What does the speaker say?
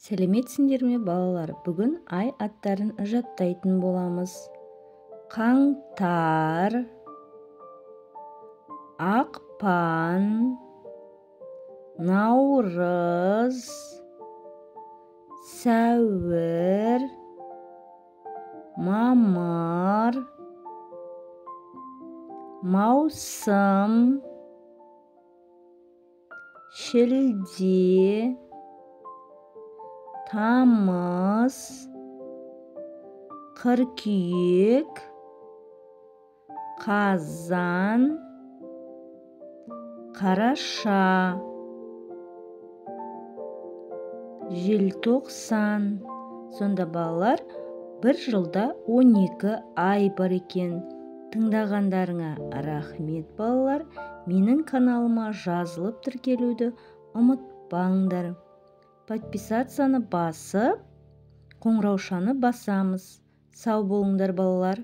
Сәлеметсіңдер ме балалар? Бүгін ай аттарын жаттайтын боламыз. Қаңтар, ақпан, наурыз, сәуір, мамыр, маусым, шілде, тамыз, қыркүйек, қазан, қараша, желтоқсан. Сонда балалар, бір жылда 12 ай бар екен. Тыңдағандарыңа рахмет балалар. Менің каналыма жазылып тіркелуді ұмытпаңдар. Подписацияны басып, қоңыраушаны басамыз. Сау болыңдар балалар.